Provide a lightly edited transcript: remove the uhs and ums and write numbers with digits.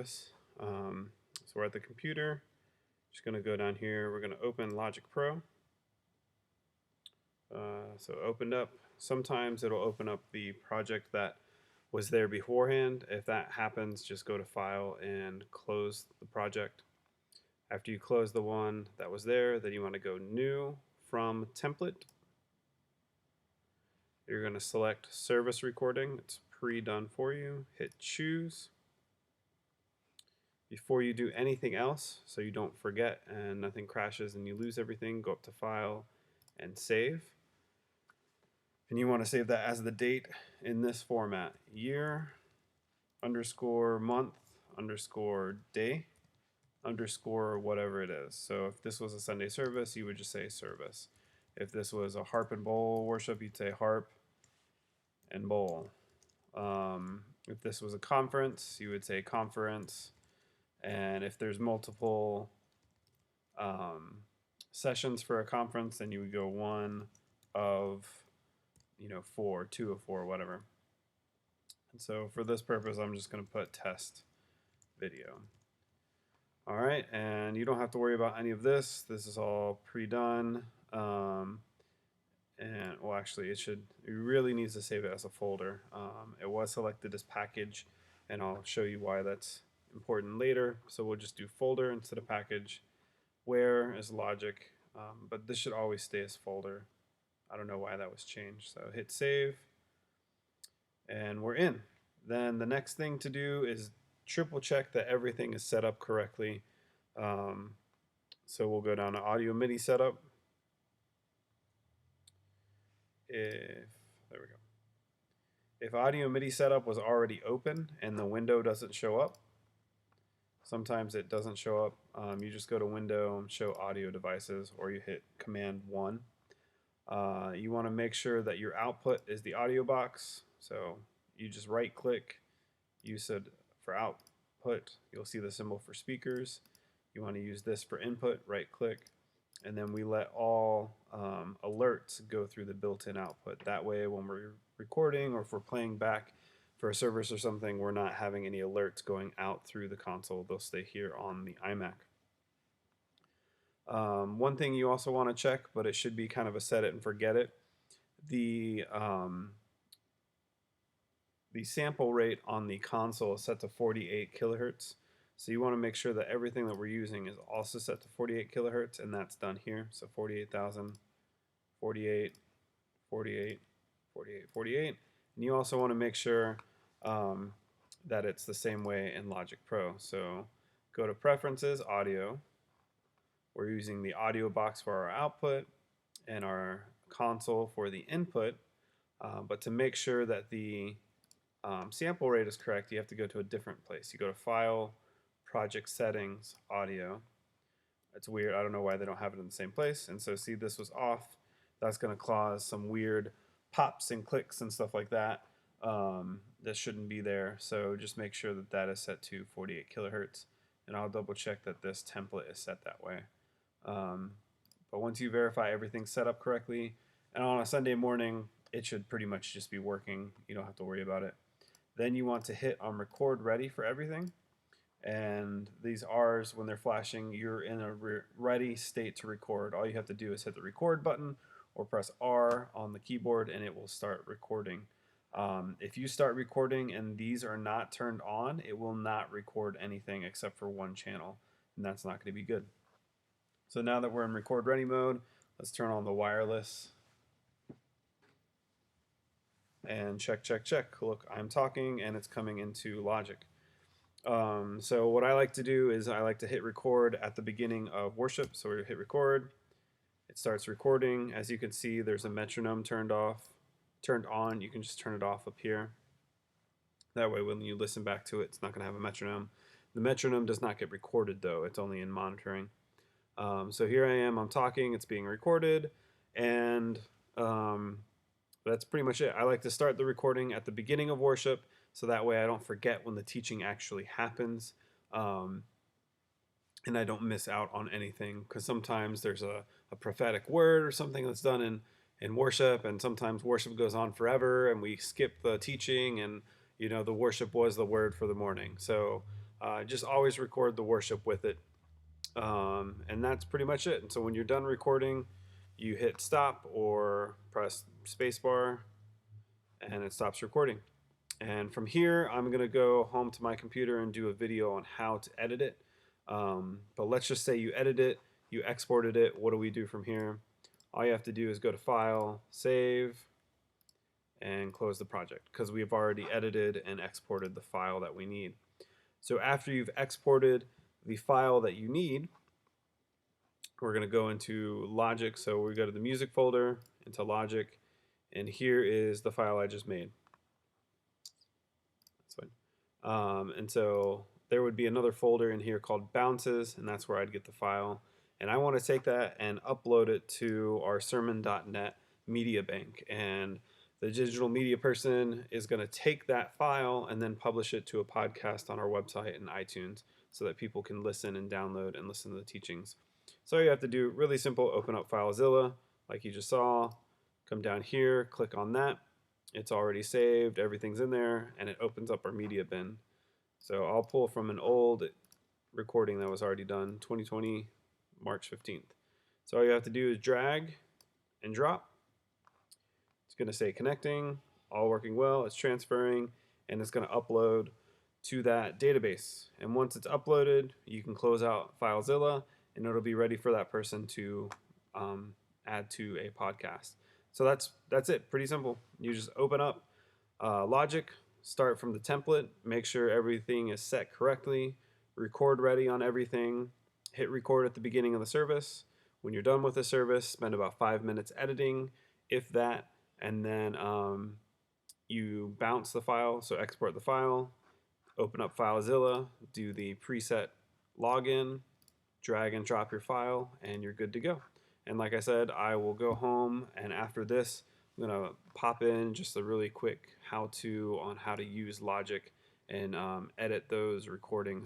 So we're at the computer. Just going to go down here. We're going to open Logic Pro. So opened up. Sometimes it'll open up the project that was there beforehand. If that happens, just go to File and close the project. After you close the one that was there, then you want to go New from Template. You're going to select Service Recording. It's pre-done for you. Hit Choose. Before you do anything else, so you don't forget and nothing crashes and you lose everything, go up to File and Save. And you want to save that as the date in this format: year underscore month underscore day underscore whatever it is. So if this was a Sunday service, you would just say service. If this was a harp and bowl worship, you'd say harp and bowl. If this was a conference, you would say conference. And if there's multiple sessions for a conference, then you would go one of, 4, 2 of 4, whatever. And so for this purpose, I'm just going to put test video. All right, and you don't have to worry about any of this. This is all pre-done. And well, actually, it really needs to save it as a folder. It was selected as package, and I'll show you why that's important later. So we'll just do folder instead of package. Where is logic, but this should always stay as folder. I don't know why that was changed. So hit save, and we're in. Then the next thing to do is triple check that everything is set up correctly. So we'll go down to audio MIDI setup. There we go. If audio MIDI setup was already open and the window doesn't show up, sometimes it doesn't show up. You just go to Window, Show Audio Devices, or you hit Command 1. You want to make sure that your output is the audio box. So you just right click, use it for output. You'll see the symbol for speakers. You want to use this for input, right click, and then we let all alerts go through the built-in output. That way when we're recording or if we're playing back for a service or something, we're not having any alerts going out through the console. They'll stay here on the iMac. One thing you also want to check, but it should be kind of a set it and forget it, the sample rate on the console is set to 48 kilohertz. So you want to make sure that everything that we're using is also set to 48 kilohertz, and that's done here. So 48,000, 48, 48, 48, 48. And you also want to make sure that it's the same way in Logic Pro. So go to Preferences, Audio. We're using the audio box for our output and our console for the input. But to make sure that the sample rate is correct, you have to go to a different place. You go to File, Project Settings, Audio. It's weird. I don't know why they don't have it in the same place. And so see, this was off. That's going to cause some weird pops and clicks and stuff like that. That shouldn't be there. So just make sure that that is set to 48 kilohertz. And I'll double check that this template is set that way. But once you verify everything's set up correctly, and on a Sunday morning, it should pretty much just be working. You don't have to worry about it. Then you want to hit on record ready for everything. And these R's, when they're flashing, you're in a ready state to record. All you have to do is hit the record button or press R on the keyboard and it will start recording. If you start recording and these are not turned on, it will not record anything except for one channel, and that's not going to be good. So now that we're in record ready mode, let's turn on the wireless and check, check, check. Look, I'm talking and it's coming into Logic. So what I like to do is I like to hit record at the beginning of worship. So we hit record, it starts recording. As you can see, there's a metronome turned on. You can just turn it off up here. That way when you listen back to it, it's not going to have a metronome. The metronome does not get recorded though, it's only in monitoring. So here I am, I'm talking, it's being recorded, and that's pretty much it. I like to start the recording at the beginning of worship, so that way I don't forget when the teaching actually happens, and I don't miss out on anything, because sometimes there's a prophetic word or something that's done in worship, and sometimes worship goes on forever, and we skip the teaching, and the worship was the word for the morning. So Just always record the worship with it. And that's pretty much it. And so when you're done recording, you hit stop or press spacebar and it stops recording. And from here, I'm going to go home to my computer and do a video on how to edit it. But let's just say you edit it, you exported it. What do we do from here? All you have to do is go to File, Save, and close the project because we've already edited and exported the file that we need. So after you've exported the file that you need, we're going to go into Logic. So we go to the music folder, into Logic, and here is the file I just made. That's fine. And so there would be another folder in here called Bounces, and that's where I'd get the file. And I want to take that and upload it to our sermon.net media bank. And the digital media person is going to take that file and then publish it to a podcast on our website and iTunes so that people can listen and download and listen to the teachings. So all you have to do, really simple, open up FileZilla like you just saw, come down here, click on that. It's already saved, everything's in there, and it opens up our media bin. So I'll pull from an old recording that was already done, 2020, March 15th. So all you have to do is drag and drop. It's going to say connecting, all working well, it's transferring, and it's going to upload to that database. And once it's uploaded, you can close out FileZilla, and it'll be ready for that person to add to a podcast. So that's it, pretty simple. You just open up Logic, start from the template, make sure everything is set correctly, record ready on everything, hit record at the beginning of the service. When you're done with the service, spend about 5 minutes editing, if that, and then you bounce the file, so export the file, open up FileZilla, do the preset login, drag and drop your file, and you're good to go. And like I said, I will go home, and after this, I'm going to pop in just a really quick how-to on how to use Logic and edit those recordings